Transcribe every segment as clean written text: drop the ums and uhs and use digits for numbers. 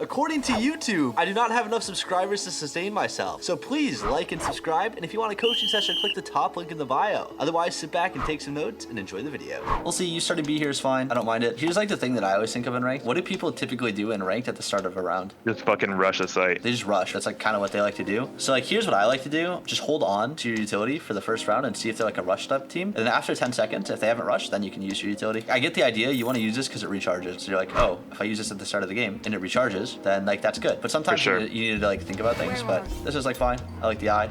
According to YouTube, I do not have enough subscribers to sustain myself. So please like and subscribe. And if you want a coaching session, click the top link in the bio. Otherwise, sit back and take some notes and enjoy the video. We'll see. You starting B here is fine. I don't mind it. Here's like the thing that I always think of in ranked. What do people typically do in ranked at the start of a round? Just fucking rush a site. They just rush. That's like kind of what they like to do. So like, here's what I like to do. Just hold on to your utility for the first round and see if they're like a rush type team. And then after 10 seconds, if they haven't rushed, then you can use your utility. I get the idea. You want to use this because it recharges. So you're like, oh, if I use this at the start of the game and it recharges, then like that's good. But sometimes you need to like think about things. But this is like fine. I like the eye.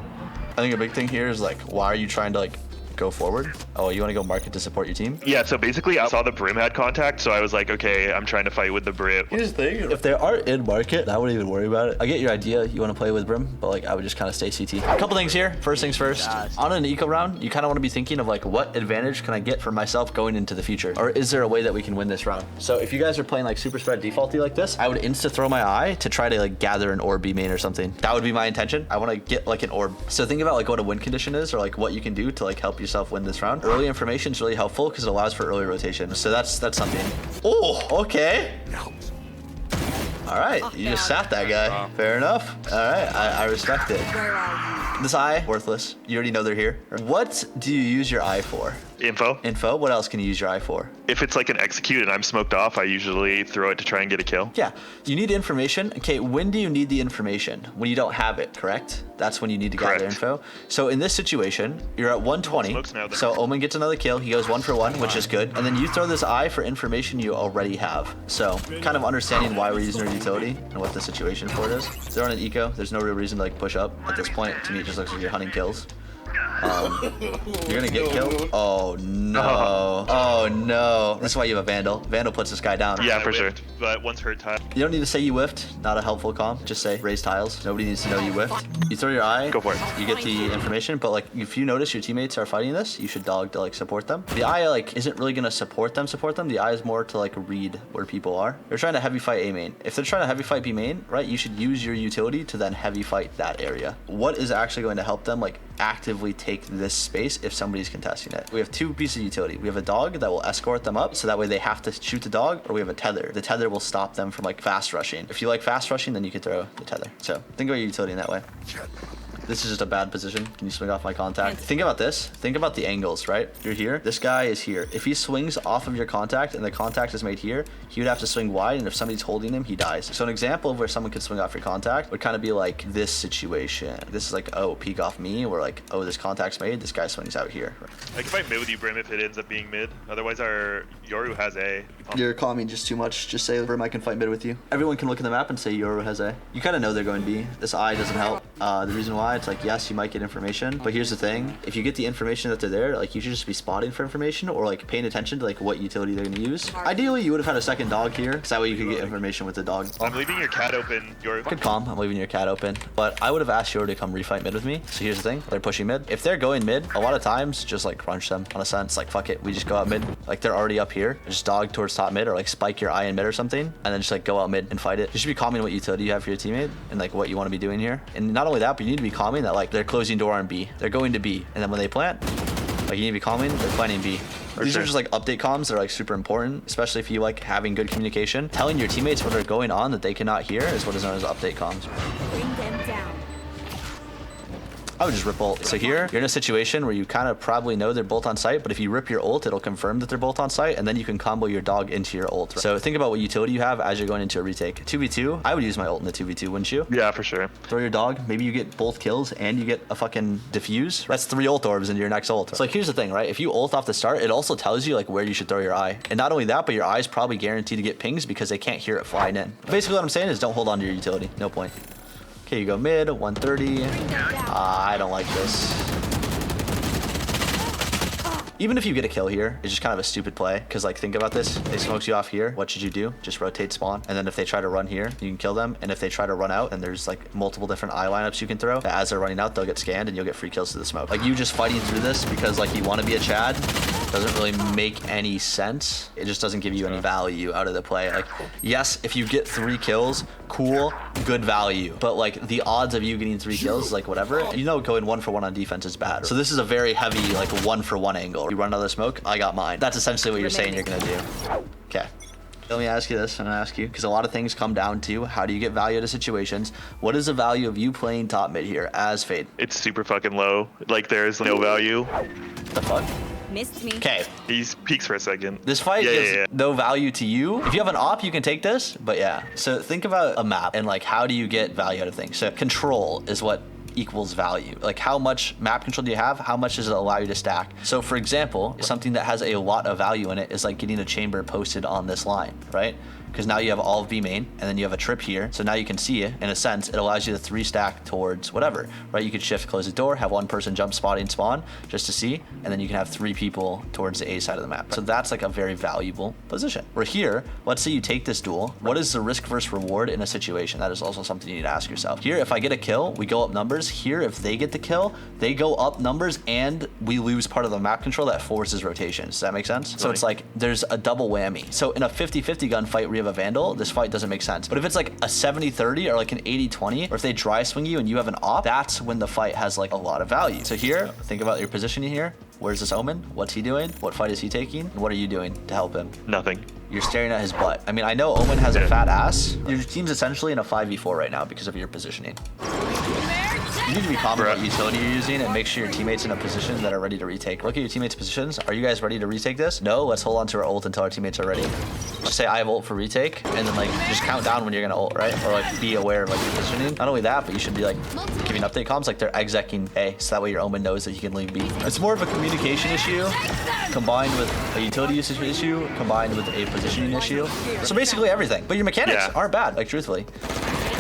I think a big thing here is like, why are you trying to like go forward? Oh, you want to go market to support your team? Yeah, so basically I saw the Brim had contact, so I was like, okay, I'm trying to fight with the Brim. Here's the thing, if they are in market, I wouldn't even worry about it. I get your idea, you want to play with Brim, but like I would just kind of stay CT. A couple things here. First things first, on an eco round, you kind of want to be thinking of like, what advantage can I get for myself going into the future? Or is there a way that we can win this round? So if you guys are playing like super spread defaulty like this, I would insta throw my eye to try to like gather an orb B main or something. That would be my intention. I want to get like an orb. So think about like what a win condition is or like what you can do to like help yourself win this round. Early information is really helpful because it allows for early rotation. So that's something. Oh, okay. All right, you just sat that guy. Fair enough. All right, I respect it. This eye, worthless. You already know they're here. What do you use your eye for? Info. Info? What else can you use your eye for? If it's like an execute and I'm smoked off, I usually throw it to try and get a kill. Yeah, you need information. Okay, when do you need the information? When you don't have it, correct? That's when you need to gather info. So in this situation, you're at 120. So Omen gets another kill. He goes 1 for 1, which is good. And then you throw this eye for information you already have. So kind of understanding why we're using our utility and what the situation for it is. They're on an eco. There's no real reason to like push up at this point. To me, it just looks like you're hunting kills. You're gonna get killed. Oh no. Oh no. That's why you have a Vandal. Vandal puts this guy down. Yeah, for sure. But once hurt time. You don't need to say you whiffed. Not a helpful comp. Just say raise tiles. Nobody needs to know you whiffed. You throw your eye. Go for it. You get the information. But like, if you notice your teammates are fighting this, you should dog to like support them. The eye like isn't really gonna support them. The eye is more to like read where people are. They're trying to heavy fight A main. If they're trying to heavy fight B main, right? You should use your utility to then heavy fight that area. What is actually going to help them like actively take this space if somebody's contesting it? We have two pieces of utility. We have a dog that will escort them up, so that way they have to shoot the dog, or we have a tether. The tether will stop them from like fast rushing. If you like fast rushing, then you can throw the tether. So think about your utility in that way. This is just a bad position. Can you swing off my contact? Think about this. Think about the angles, right? You're here. This guy is here. If he swings off of your contact and the contact is made here, he would have to swing wide, and if somebody's holding him, he dies. So an example of where someone could swing off your contact would kind of be like this situation. This is like, oh, peek off me, or like, oh, this contact's made. This guy swings out here. I can fight mid with you, Brim, if it ends up being mid. Otherwise, our Yoru has A. You're calling me just too much. Just say, Brim, I can fight mid with you. Everyone can look at the map and say Yoru has A. You kind of know they're going B. This eye doesn't help. The reason why, it's like, yes, you might get information, but here's the thing. If you get the information that they're there, like you should just be spotting for information or like paying attention to like what utility they're going to use. Ideally, you would have had a second dog here, because that way you could get information with the dog. I'm leaving your cat open, Yoru. Good calm. I'm leaving your cat open, but I would have asked Yoru to come refight mid with me. So here's the thing. They're pushing mid. If they're going mid, a lot of times just like crunch them on a sense. Like, fuck it. We just go out mid. Like they're already up here. Just dog towards top mid or like spike your eye in mid or something, and then just like go out mid and fight it. You should be calming what utility you have for your teammate and like what you want to be doing here. And not only that, but you need to be calming that like they're closing door on B. They're going to B, and then when they plant, like you need to be calming, they're planting B. These are just like update comms that are like super important, especially if you like having good communication. Telling your teammates what are going on that they cannot hear is what is known as update comms. Bring them down. I would just rip ult. So here, you're in a situation where you kind of probably know they're both on site, but if you rip your ult, it'll confirm that they're both on site, and then you can combo your dog into your ult. So think about what utility you have as you're going into a retake. 2v2, I would use my ult in the 2v2, wouldn't you? Yeah, for sure. Throw your dog, maybe you get both kills and you get a fucking diffuse. That's 3 ult orbs into your next ult. So like here's the thing, right? If you ult off the start, it also tells you like where you should throw your eye. And not only that, but your eye is probably guaranteed to get pings because they can't hear it flying in. Basically what I'm saying is don't hold on to your utility. No point. Okay, you go mid, 130. I don't like this. Even if you get a kill here, it's just kind of a stupid play. Because, like, think about this. They smokes you off here. What should you do? Just rotate spawn. And then if they try to run here, you can kill them. And if they try to run out, then there's, like, multiple different eye lineups you can throw. As they're running out, they'll get scanned, and you'll get free kills to the smoke. Like, you just fighting through this because, like, you want to be a Chad doesn't really make any sense. It just doesn't give you any value out of the play. Like, yes, if you get 3 kills, cool, good value. But, like, the odds of you getting 3 kills, like, whatever, you know going 1-for-1 on defense is bad. So this is a very heavy, like, 1-for-1 angle. You run another smoke, I got mine. That's essentially what you're saying you're gonna do. Okay. Let me ask you this, and I'll ask you, because a lot of things come down to how do you get value out of situations. What is the value of you playing top mid here as Fade? It's super fucking low. Like there's no value. The fuck? Missed me. Okay, He peeks for a second. this fight gives no value to you. If you have an op, you can take this, but yeah. So think about a map and like how do you get value out of things? So control is what equals value. Like how much map control do you have? How much does it allow you to stack? So for example, something that has a lot of value in it is like getting a chamber posted on this line, right? Because now you have all of B main and then you have a trip here. So now you can see it. In a sense, it allows you to 3 stack towards whatever, right? You could shift, close the door, have one person jump spotting spawn just to see, and then you can have 3 people towards the A side of the map. So that's like a very valuable position. We're here, let's say you take this duel. What is the risk versus reward in a situation? That is also something you need to ask yourself. Here, if I get a kill, we go up numbers. Here, if they get the kill, they go up numbers and we lose part of the map control that forces rotation. Does that make sense? So it's like there's a double whammy. So in a 50-50 gunfight where you have a Vandal, this fight doesn't make sense. But if it's like a 70-30 or like an 80-20, or if they dry swing you and you have an op, that's when the fight has like a lot of value. So here, think about your positioning here. Where's this Omen? What's he doing? What fight is he taking? And what are you doing to help him? Nothing. You're staring at his butt. I mean, I know Omen has a fat ass. Your team's essentially in a 5v4 right now because of your positioning. You need to be confident what utility you're using and make sure your teammates in a position that are ready to retake. Look at your teammates' positions. Are you guys ready to retake this? No, let's hold on to our ult until our teammates are ready. Just say I have ult for retake, and then like just count down when you're gonna ult, right? Or like be aware of like your positioning. Not only that, but you should be like giving update comms like they're execing A, so that way your Omen knows that he can leave B. It's more of a communication issue combined with a utility usage issue combined with a positioning issue. So basically everything. But your mechanics aren't bad, like truthfully.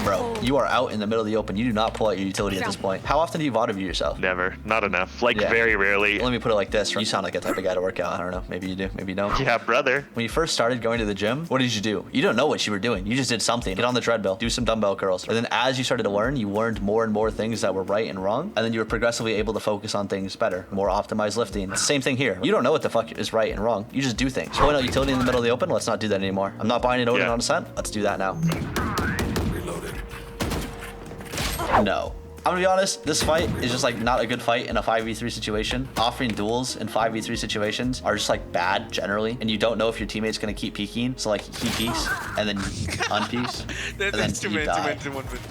Bro, you are out in the middle of the open. You do not pull out your utility at this point. How often do you VOD of yourself? Never. Not enough. Like very rarely. Let me put it like this. You sound like a type of guy to work out. I don't know. Maybe you do. Maybe you don't. Yeah, brother. When you first started going to the gym, what did you do? You don't know what you were doing. You just did something. Get on the treadmill. Do some dumbbell curls. And then as you started to learn, you learned more and more things that were right and wrong. And then you were progressively able to focus on things better. More optimized lifting. It's the same thing here. You don't know what the fuck is right and wrong. You just do things. Pulling out utility in the middle of the open? Let's not do that anymore. I'm not buying an Odin on ascent. Let's do that now. No. I'm gonna be honest, this fight is just like not a good fight in a 5v3 situation. Offering duels in 5v3 situations are just like bad generally, and you don't know if your teammate's gonna keep peeking. So like he peeks and then unpeeks and then you die.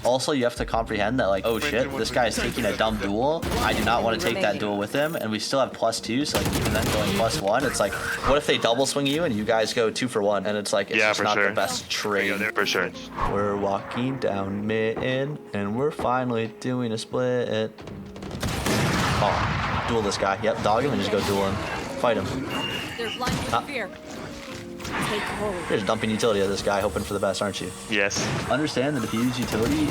Also, you have to comprehend that like, oh shit, this guy's taking a dumb duel. I do not want to take that duel with him, and we still have +2, so like even then going +1, it's like, what if they double swing you and you guys go 2 for 1, and it's like it's just not the best trade. Yeah, for sure. We're walking down mid and we're finally doing a split. Oh, duel this guy. Yep, dog him and just go duel him. Fight him. They're blind with fear. Take hold. You're just dumping utility at this guy, hoping for the best, aren't you? Yes. Understand that if you use utility,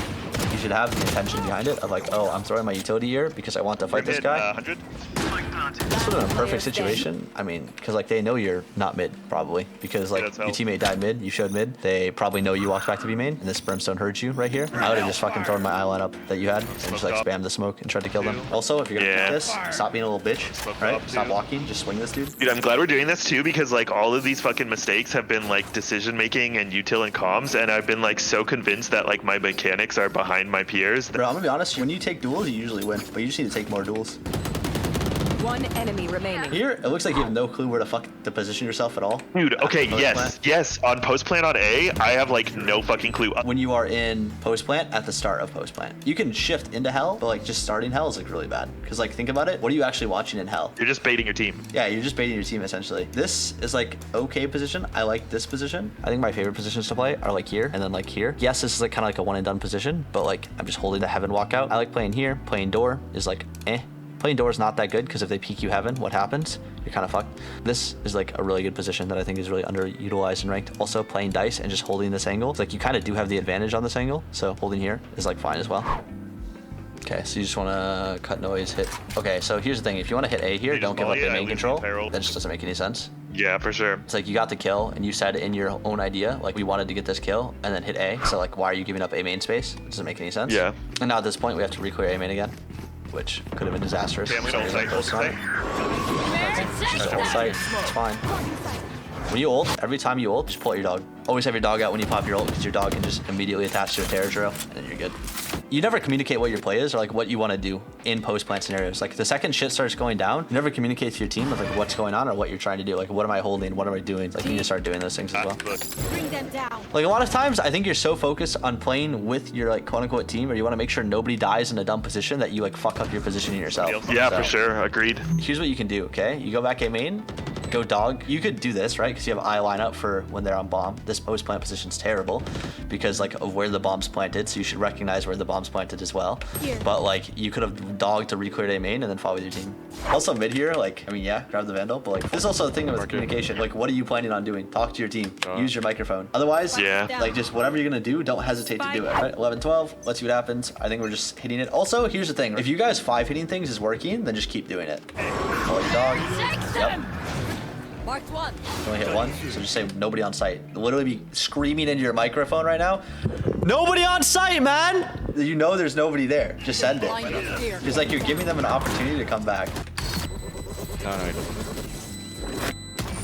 you should have the intention behind it of like, oh, I'm throwing my utility here because I want to fight this guy. 100. This would have been a perfect situation. I mean, because like they know you're not mid probably because like your teammate died mid, you showed mid. They probably know you walked back to B main, and this brimstone heard you right here. I would have just fucking thrown my eye line up that you had and just like spam the smoke and tried to kill them. Also, if you're gonna pick this, stop being a little bitch, right? Stop walking, just swing this dude. Dude, I'm glad we're doing this too because like all of these fucking mistakes have been like decision making and util and comms, and I've been like so convinced that like my mechanics are behind my peers. Bro, I'm gonna be honest, when you take duels, you usually win, but you just need to take more duels. One enemy remaining. Here, it looks like you have no clue where to fuck to position yourself at all. Dude, okay, yes. On post plant on A, I have like no fucking clue. When you are in post plant at the start of post plant, you can shift into hell, but like just starting hell is like really bad. Because like think about it, what are you actually watching in hell? You're just baiting your team. Yeah, you're just baiting your team essentially. This is like okay position. I like this position. I think my favorite positions to play are like here and then like here. Yes, this is like kind of like a one and done position, but like I'm just holding the heaven walkout. I like playing here. Playing door is like eh. Playing door is not that good because if they peek you heaven, what happens? You're kind of fucked. This is like a really good position that I think is really underutilized and ranked. Also, playing dice and just holding this angle. It's like you kind of do have the advantage on this angle, so holding here is like fine as well. Okay, so you just want to cut noise, hit. Okay, so here's the thing. If you want to hit A here, don't give up the main control. That just doesn't make any sense. Yeah, for sure. It's like you got the kill and you said in your own idea, like we wanted to get this kill and then hit A. So like, why are you giving up A main space? It doesn't make any sense. Yeah. And now at this point, we have to re-clear A main again, which could have been disastrous. Family So ult site, ult site. She's ult site. It's fine. When you ult, every time you ult, just pull out your dog. Always have your dog out when you pop your ult because your dog can just immediately attach to a terror trail and then you're good. You never communicate what your play is or like what you want to do in post-plant scenarios. Like the second shit starts going down, you never communicate to your team with like what's going on or what you're trying to do. Like what am I holding? What am I doing? Like you need to start doing those things as well. Bring them down. Like a lot of times, I think you're so focused on playing with your like quote unquote team, or you want to make sure nobody dies in a dumb position that you like fuck up your positioning yourself. Yeah, So, for sure. Agreed. Here's what you can do, okay? You go back A main, go dog. You could do this, right? Because you have eye line up for when they're on bomb. This post plant position's terrible because like of where the bomb's planted, so you should recognize where the bomb's planted as well. Here. But like you could have dogged to re-clear A main and then follow with your team. Also mid here, like I mean yeah, grab the Vandal, but like this is also the thing with communication. Like what are you planning on doing? Talk to your team. Use your microphone. Otherwise, Yeah. like just whatever you're gonna do, don't hesitate to do it. Right? 11-12, let's see what happens. I think we're just hitting it. Also, here's the thing. If you guys 5 hitting things is working, then just keep doing it. Call your dog. Yep. Marked one. Only hit one, so just say nobody on site. Literally be screaming into your microphone right now. Nobody on site, man! You know there's nobody there. Just send it. Blinded fear. It's like you're giving them an opportunity to come back. No, he doesn't.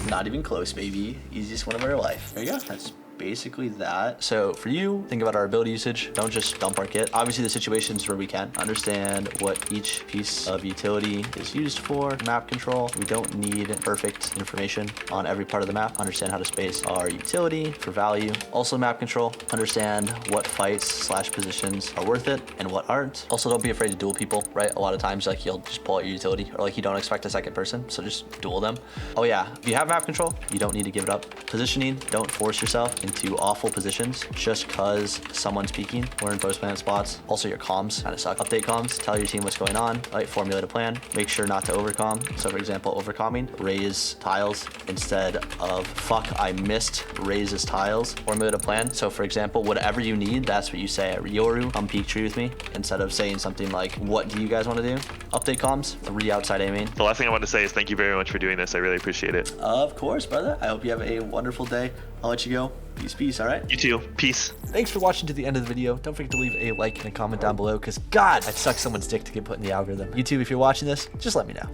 Not even close, baby. Easiest win of our life. There you go. That's basically that. So for you, think about our ability usage. Don't just dump our kit. Obviously the situations where we can understand what each piece of utility is used for. Map control. We don't need perfect information on every part of the map. Understand how to space our utility for value. Also map control. Understand what fights / positions are worth it and what aren't. Also don't be afraid to duel people, right? A lot of times like you'll just pull out your utility or like you don't expect a second person. So just duel them. Oh yeah, if you have map control, you don't need to give it up. Positioning, don't force yourself into awful positions just because someone's peeking. We're in post plant spots. Also your comms kind of suck. Update comms, tell your team what's going on, like formulate a plan. Make sure not to overcom. So for example, overcomming, raise tiles instead of fuck, I missed raises tiles. Formulate a plan. So for example, whatever you need, that's what you say. Yoru, come peek tree with me, instead of saying something like, what do you guys want to do? Update comms, 3 outside A main. The last thing I want to say is thank you very much for doing this. I really appreciate it. Of course, brother. I hope you have a wonderful day. I'll let you go. Peace, peace, all right? You too. Peace. Thanks for watching to the end of the video. Don't forget to leave a like and a comment down below because God, I'd suck someone's dick to get put in the algorithm. YouTube, if you're watching this, just let me know.